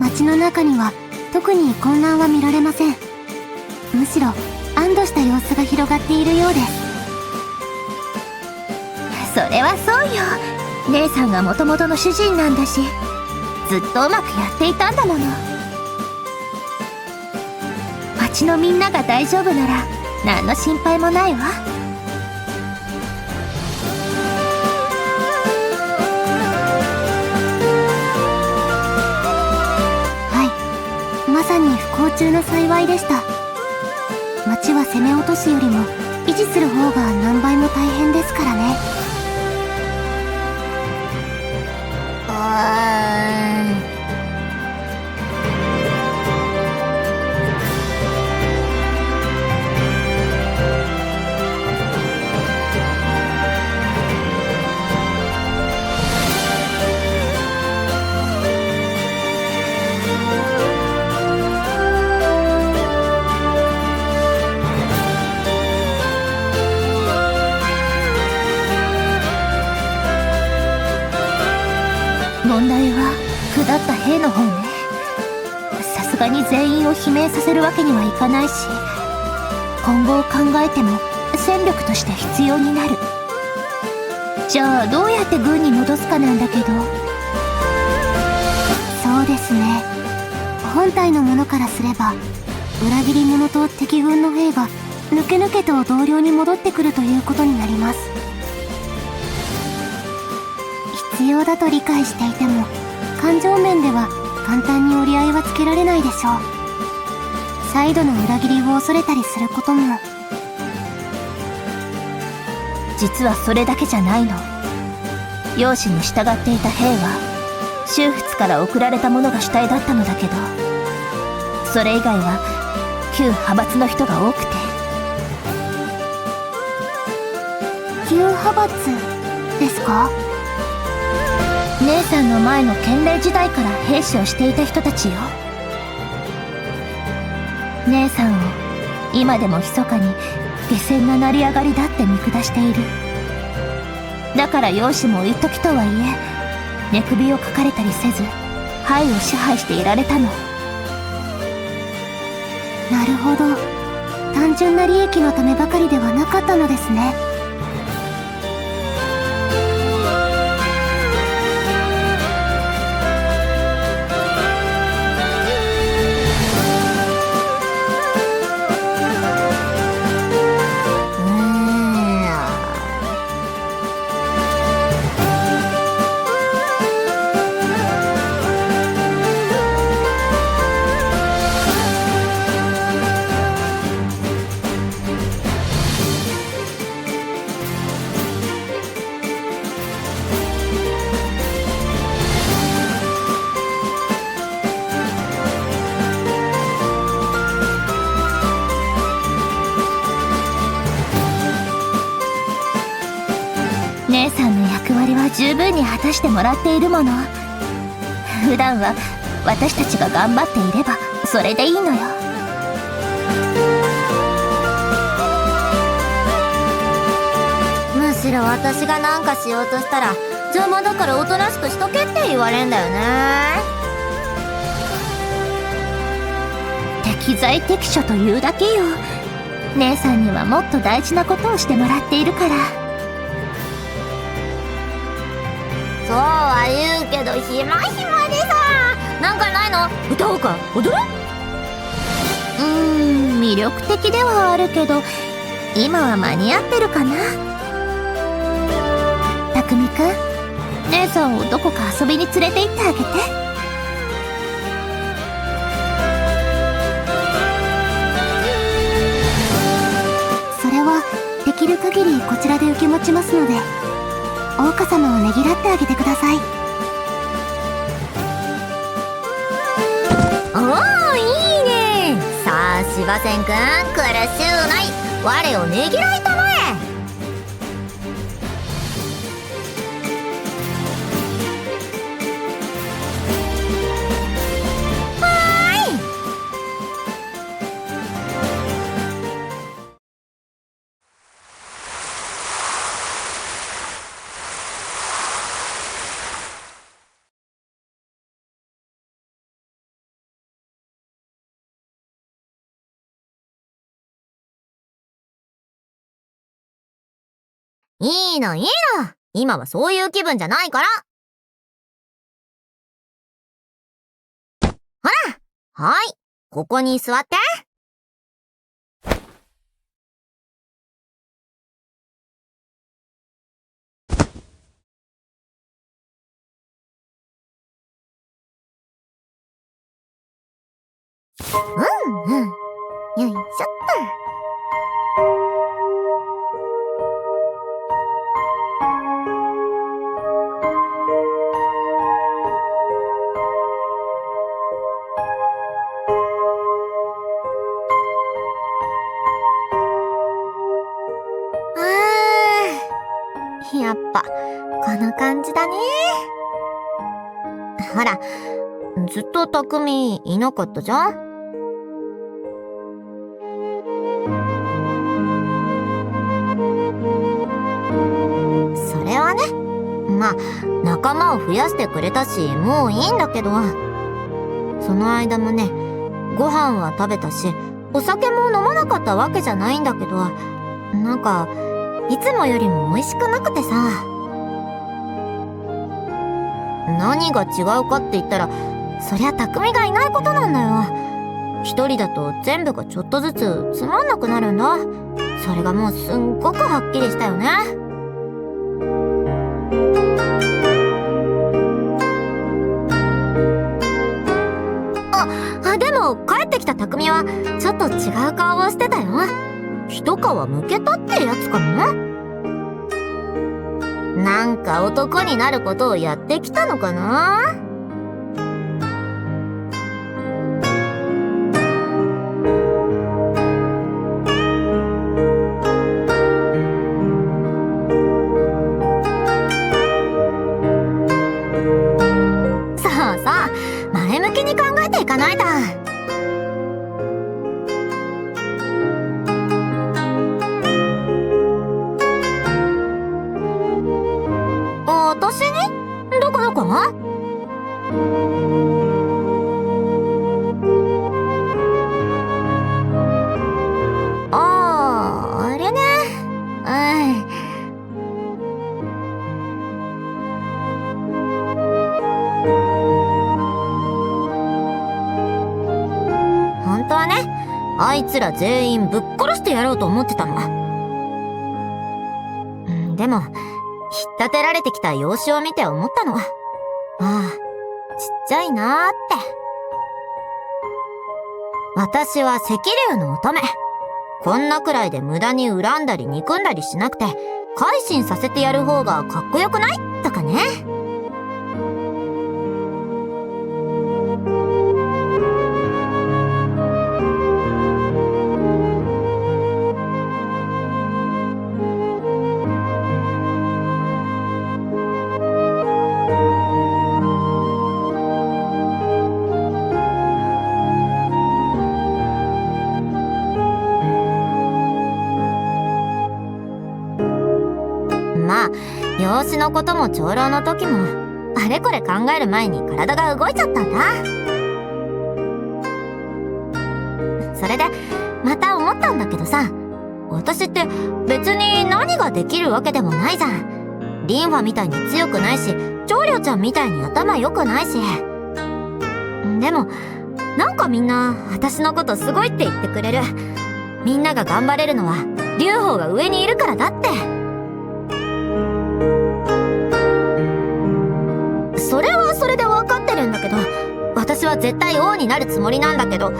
街の中には特に混乱は見られません。むしろ安堵した様子が広がっているようです。それはそうよ。姉さんが元々の主人なんだし、ずっとうまくやっていたんだもの。町のみんなが大丈夫なら何の心配もないわ。はい、まさに不幸中の幸いでした。町は攻め落とすよりも維持する方が何倍も大変ですからね。問題は下った兵の方ね。さすがに全員を罷免させるわけにはいかないし、今後を考えても戦力として必要になる。じゃあどうやって軍に戻すかなんだけど。そうですね。本体の者からすれば、裏切り者と敵軍の兵が抜け抜けと同僚に戻ってくるということになります。必要だと理解していても、感情面では簡単に折り合いはつけられないでしょう。再度の裏切りを恐れたりすることも。実はそれだけじゃないの。養子に従っていた兵は宗仏から送られたものが主体だったのだけど、それ以外は旧派閥の人が多くて。旧派閥ですか？姉さんの前の建礼時代から兵士をしていた人たちよ。姉さんを今でも密かに下賤な成り上がりだって見下している。だから養子も一時とはいえ寝首をかかれたりせず、藩を支配していられたの。なるほど。単純な利益のためばかりではなかったのですね。姉さんの役割は十分に果たしてもらっているもの。普段は私たちが頑張っていればそれでいいのよ。むしろ私がなんかしようとしたら邪魔だからおとなしくしとけって言われんだよね。適材適所というだけよ。姉さんにはもっと大事なことをしてもらっているから。そうは言うけど暇でさ、なんかないの？歌おうか？踊る？魅力的ではあるけど今は間に合ってるかな。匠くん、姉さんをどこか遊びに連れて行ってあげて。それはできる限りこちらで受け持ちますので、大岡様をねぎらってあげてください。おー、いいね。さあ芝仙くん、苦しゅうない。我をねぎらいたまえ。いいのいいの。今はそういう気分じゃないから。ほら、はい、ここに座って。うんうん。よいしょっと。やっぱ、この感じだね。ほら、ずっと匠いなかったじゃん。それはね、まあ、仲間を増やしてくれたし、もういいんだけど、その間もね、ご飯は食べたし、お酒も飲まなかったわけじゃないんだけど、なんか、いつもよりも美味しくなくてさ。何が違うかって言ったら、そりゃ匠がいないことなんだよ。一人だと全部がちょっとずつつまんなくなるんだ。それがもうすんごくはっきりしたよね。でも帰ってきた匠はちょっと違う顔をしてたよ。一皮むけたってやつかな。なんか男になることをやってきたのかな。そうそう、前向きに考えていかないと。私に？どこどこ？あれね。本当はね、あいつら全員ぶっ殺してやろうと思ってたの。でも、引っ立てられてきた養子を見て思ったの。ああ、ちっちゃいなーって。私は赤竜の乙女。こんなくらいで無駄に恨んだり憎んだりしなくて、改心させてやる方がかっこよくない？とかね。まあ、養子のことも長老の時も、あれこれ考える前に体が動いちゃったんだ。それで、また思ったんだけどさ、私って別に何ができるわけでもないじゃん。リンファみたいに強くないし、長領ちゃんみたいに頭良くないし。でも、なんかみんな私のことすごいって言ってくれる。みんなが頑張れるのは、劉邦が上にいるからだって。それはそれで分かってるんだけど、私は絶対王になるつもりなんだけど、で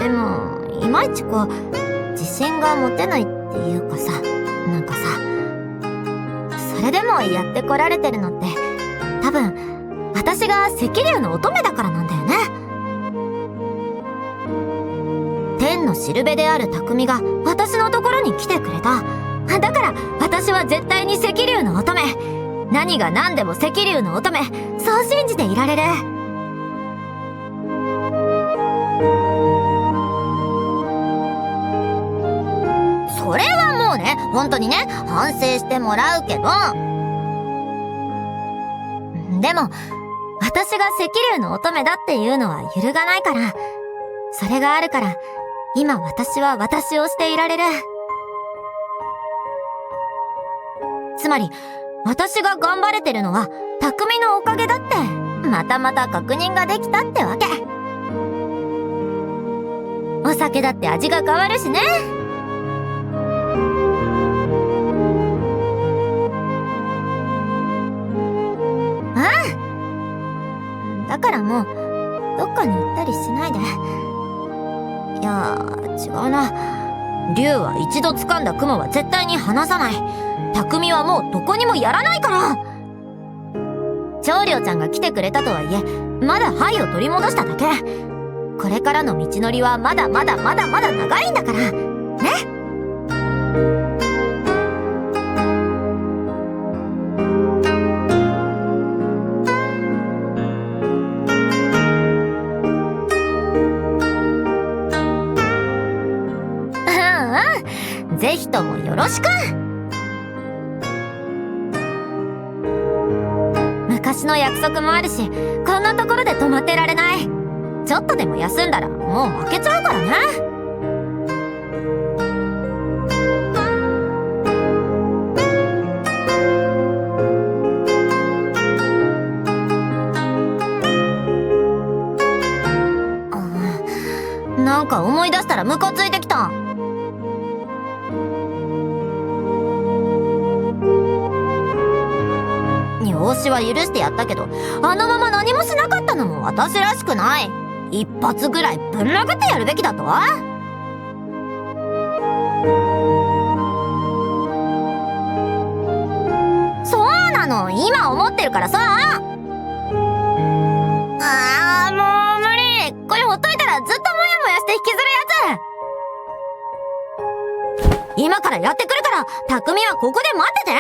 もいまいちこう自信が持てないっていうかさ、なんかさ、それでもやってこられてるのって多分私が赤竜の乙女だからなんだよね。天のしるべである匠が私のところに来てくれた。だから私は絶対に赤竜の乙女、何が何でも赤竜の乙女、そう信じていられる。それはもうね、本当にね、反省してもらうけど。でも、私が赤竜の乙女だっていうのは揺るがないから、それがあるから、今私は私をしていられる。つまり、私が頑張れてるのは、匠のおかげだって、またまた確認ができたってわけ。お酒だって味が変わるしね。だからもう、どっかに行ったりしないで。いや、違うな。竜は一度掴んだ雲は絶対に離さない。匠はもうどこにもやらないから。長良ちゃんが来てくれたとはいえ、まだ灰を取り戻しただけ。これからの道のりはまだまだまだまだ長いんだから。ね。ぜひともよろしく。昔の約束もあるし、こんなところで止まってられない。ちょっとでも休んだらもう負けちゃうからね。なんか思い出したらムカついてきた。養子は許してやったけど、あのまま何もしなかったのも私らしくない。一発ぐらいぶん殴ってやるべきだとは。そうなの、今思ってるからさ。もう無理。これほっといたらずっとモヤモヤして引きずるやつ。今からやってくるから、匠はここで待ってて。